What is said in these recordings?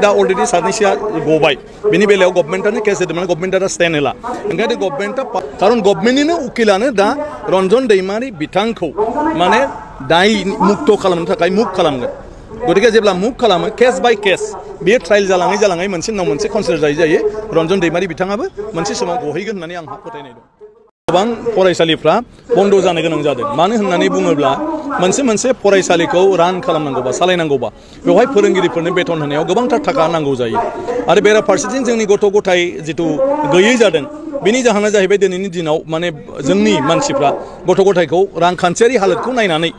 दा अलरेडि सानैसोआ गबाय बेनि बेलायाव गभर्नमेन्टआनो केस होदोंमोन गभर्नमेन्टआ स्टेन्ड होला ओंखायनो गभर्नमेन्टआ खारन गभर्नमेन्टनिनो उकिलानो दा रन्जन दैमारि बिथांखौ माने दाय मुक्त खालामनो थाखाय मुभ खालामगोन गतिके जेब्ला मुभ खालामो केस बाय केस बेयो ट्रायल जालाङै मोनसे उनाव मोनसे कनसिडार जायो रन्जन दैमारि बिथाङाबो मोनसे समाव गहैगोन होननानै आंहा फोथायनाय दं गोबां फरायसालिफ्रा बन्द जानो गोनां जादों मानो होननानै बुङोब्ला मोनसे फरायसालिखौ रान खालामनांगौबा सालायनांगौबा बेवहाय फोरोंगिरिफोरनो बेथन होनायाव गोबांथार थाखा नांगौ जायो आरो बेराफारसेथिं जोंनि गथ' गथाय जिथु गैयै जादों बेनि जाहोना जाहैबाय दिनैनि दिनाव माने जोंनि मानसिफ्रा गथ' गथायखौ रांखान्थियारि हालोदखौ नायनानै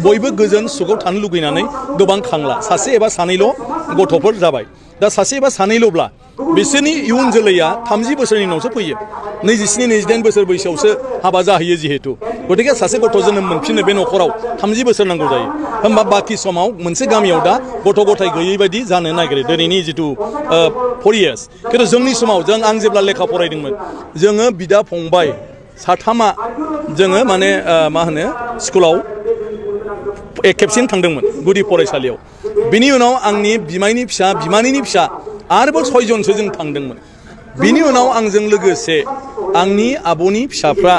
बयबो गोजोन सुखआव थानो लुगैनानै गोबां खांला सासे एबा सानैल' गथ'फोर जाबाय दा सासे एबा सानैल'ब्ला बिसोरनि इयुन जोलैया 30 बोसोरनि उनावसो फैयो 27-28 बोसोर बैसोआवसो हाबा जाहैयो जिहेतु गतिके सासे गथ' जोनोम मोनफिननो बे न'खराव 30 बोसोर नांगौ जायो होमबा बाखि समाव मोनसे गामियाव दा गथ' गथाय गैयै बायदि जानो नागिरो दिनैनि जिथु 4 years खिन्थु जोंनि समाव आं जेब्ला लेखा फरायदोंमोन जोङो बिदा फंबाय साथामा जोङो माने मा होनो स्कुलाव खेबसेनो थांदोंमोन गुदि फरायसालियाव बिनि उनाव आंनि बिमायनि फिसा बिमानैनि फिसा आरोबाव 6 जनसो जों थांदोंमोन बिनि उनाव आंजों लोगोसे आंनि आब'नि फिसाफ्रा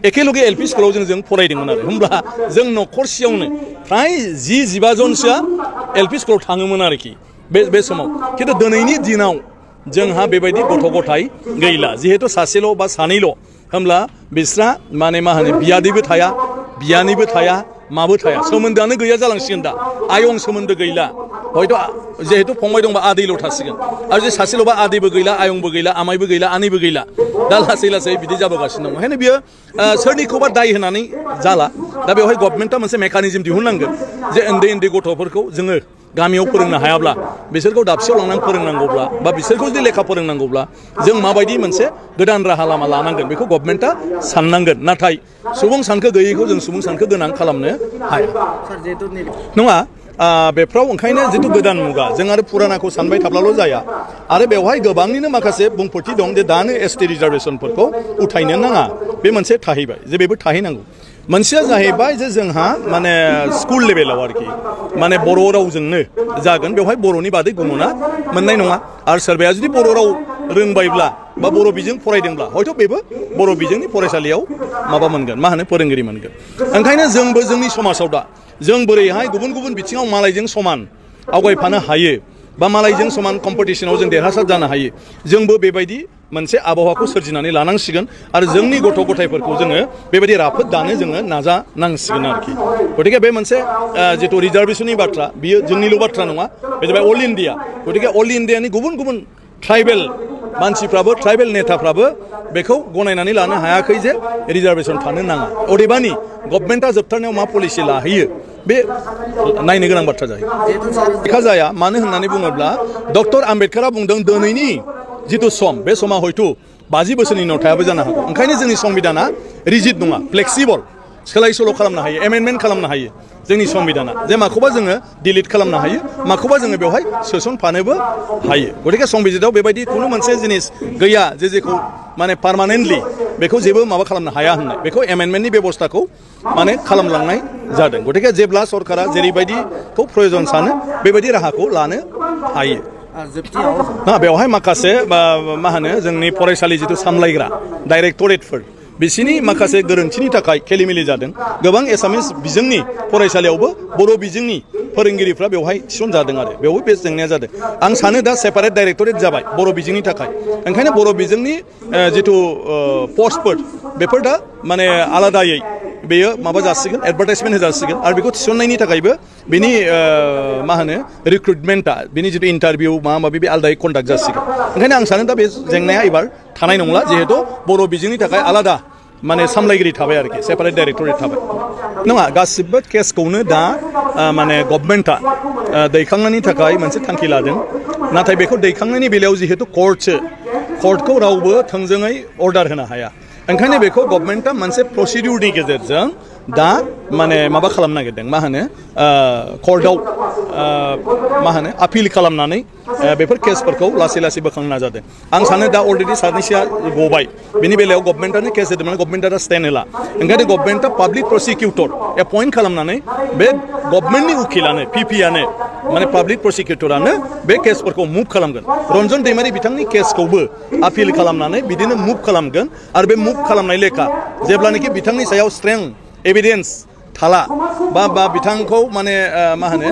एखेलगे एलपि स्कुलाव जों फरायदोंमोन आरो होमब्ला जों न'खरसेयावनो फ्राय 10-15 जनसोआ एलपि स्कुलाव थाङोमोन आरोखि बे समाव खिन्थु दिनैनि दिनाव जोंहा बेबायदि गथ' गथाय गैला जिहेतु सासेल' बा सानैल' होमब्ला बिस्रा माने मा होनो बियादैबो थाया बियानैबो थाया माबो थाया सोमोन्दोआनो गैया जालांसिगोन दा आयं सोमोन्दो गैला हयथ' जिहेतु फंबाय दंबा आदैल' थासिगोन आरो जे सासेल'बा आदैबो गैला आयंबो गैला आमायबो गैला आनैबो गैला दा लासै बिदि जाबोगासिनो दं ओंखायनो बियो सोरनिखौबा दाय होनानै जाला दा बेवहाय गभर्नमेन्टआ मोनसे मेकानिजम दिहुननांगोन जे उन्दै गथ'फोरखौ जोङो गामियाव फोरोंनो हायाब्ला बिसोरखौ दाबसेयाव लांनानै फोरोंनांगौब्ला बा बिसोरखौ जुदि लेखा फोरोंनांगौब्ला जों माबायदि मोनसे गोदान राहा लामा लानांगोन बेखौ गभर्नमेन्टआ साननांगोन नाथाय सुबुं सानखो गैयैखौ जों सुबुं सानखो गोनां खालामनो हाया नङा बेफ्राव ओंखायनो जिथु गोदान मुगा जों आरो पुरानाखौ सानबाय थाब्लाल' जाया आरो बेवहाय गोबांनिनो माखासे बुंफोरथि दं जे दानो एसटि रिजार्भेसनफोरखौ उठायनो नाङा बे मोनसे थाहैबाय जे बेबो थाहैनांगौ मोनसेया जाहैबाय जे जोंहा माने स्कुल लेभेलाव आरोखि माने बर' रावजोंनो जागोन बेवहाय बर'नि बादै गुबुना मोननाय नङा आरो सोरबाया जुदि बर' राव रोंबायब्ला बा बर' बिजों फरायदोंब्ला हयथ' बेबो बर' बिजोंनि फरायसालियाव माबा मोनगोन मा होनो फोरोंगिरि मोनगोन ओंखायनो जोंबो जोंनि समाजाव दा जों बोरैहाय गुबुन बिथिङाव मालायजों समान आवगायफानो हायो बा मालायजों समान कम्पिटिशनाव जों देरहासार जानो हायो जोंबो बेबायदि मोनसे आबहावाखौ सोरजिनानै लानांसिगोन आरो जोंनि गथ' गथायफोरखौ जोङो बेबायदि राफोद दानो जोङो नाजानांसिगोन आरोखि गतिके बे मोनसे जिथु रिजार्भेसननि बाथ्रा बियो जोंनिल' बाथ्रा नङा बे जाबाय अल इन्डिया गतिके अल इन्डियानि गुबुन ट्राइबेल मानसिफ्राबो ट्राइबेल नेताफ्राबो बेखौ गनायनानै लानो हायाखै जे रिजार्भेसन थानो नाङा अदेबानि गभर्नमेन्टआ जोबथारनायाव मा पलिसि लाहैयो बे नायनो गोनां बाथ्रा जायो लेखा जाया मानो होननानै बुङोब्ला डक्टर आम्बेडकारा बुंदों दिनैनि जिथु सम बे समा हयथ' 50 बोसोरनि उनाव थायाबो जानो हागौ ओंखायनो जोंनि संबिधाना रिजिड नङा फ्लेक्सिबल सोलाय सोल' खालामनो हायो एमेन्डमेन्ट खालामनो हायो जोंनि संबिधाना जे माखौबा जोङो डिलिट खालामनो हायो माखौबा जोङो बेवहाय सोसनफानोबो हायो गतिके संबिजिताव बेबायदि खुनु मोनसे जिनिस गैया जेखौ माने पार्मानेन्टलि बेखौ जेबो माबा खालामनो हाया होननाय बेखौ एमेन्डमेन्टनि बेबस्थाखौ माने खालामलांनाय जादों गतिके जेब्ला सरकारा जेरैबायदिखौ प्रयजन सानो बेबायदि राहाखौ लानो हायो बेवहाय माखासे मा होनो जोंनि फरायसालि जिथु सामलायग्रा डाइरेक्टरेटफोर बिसिनि माखासे गोरोन्थिनि थाखाय खेलिमेलि जादों गोबां एसामिस बिजोंनि फरायसालियावबो बर' बिजोंनि फोरोंगिरिफ्रा बेवहाय थिसनजादों आरो बेवबो बे जेंनाया जादों आं सानो दा सेपारेट डाइरेक्टरेट जाबाय बर' बिजोंनि थाखाय ओंखायनो बर' बिजोंनि जिथु पस्टफोर बेफोर दा माने आलादायै बेयो माबा जासिगोन एडभार्टाइजमेन्ट होजासिगोन आरो बेखौ थिसननायनि थाखायबो बिनि मा होनो रिक्रुटमेन्टआ बिनि जिथु इन्टारभिउ माबा माबि बे आलादायै कन्डाक्ट जासिगोन ओंखायनो आं सानो दा बे जेंनाया एबार थानाय नंला जिहेतु बर' बिजोंनि थाखाय आलादा माने सामलायगिरि थाबाय आरोखि सेपारेट डाइरेक्टरेट थाबाय नङा गासिबो केसखौनो दा माने गभर्नमेन्टआ दैखांनायनि थाखाय मोनसे थांखि लादों नाथाय बेखौ दैखांनायनि बेलायाव जिहेतु कर्टखौ रावबो थोंजोङै अर्डार होनो हाया ओंखायनो बेखौ गभर्नमेन्टआ मोनसे प्रसिडिउरनि गेजेरजों दा माने माबा खालामनो नागिरदों मा होनो कर्टआव मा होनो आपिल खालामनानै बेफोर केसफोरखौ लासै लासै बोखांनो नाजादों आं सानो दा अलरेडि सानैसोआ गबाय बेनि बेलायाव गभर्नमेन्टआनो केस होदोंमोन गभर्नमेन्टआ स्टेन्ड होला ओंखायनो गभर्नमेन्टआ पाब्लिक प्रसिकिउटर एपइन्ट खालामनानै बे गभर्नमेन्टनि उकिलानो पिपिआनो माने पाब्लिक प्रसिकिउटरानो बे केसफोरखौ मुभ खालामगोन रन्जन दैमारि बिथांनि केसखौबो आपिल खालामनानै बिदिनो मुभ खालामगोन आरो बे मुभ खालामनाय लेखा जेब्लानोखि बिथांनि सायाव स्ट्रें एभिडेन्स थाला बा बिथांखौ माने मा होनो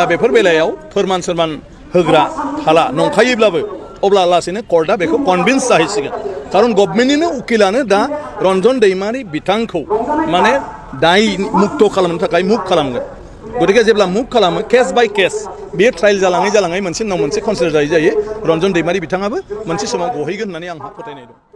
बेफोर बेलायाव फोरमान सोरमान होग्रा थाला नंखायोब्लाबो अब्ला लासैनो कर्टआ बेखौ कनभिन्स जाहैसिगोन खारन गभर्नमेन्टनिनो उकिलानो दा रन्जन दैमारि बिथांखौ माने दाय मुक्त खालामनो थाखाय मुभ खालामगोन गतिके जेब्ला मुभ खालामो केस बाय केस बेयो ट्रायल जालाङै मोनसे उनाव मोनसे कनसिडार जायै रन्जन दैमारि बिथाङाबो मोनसे समाव गहैगोन होननानै आंहा फोथायनाय दं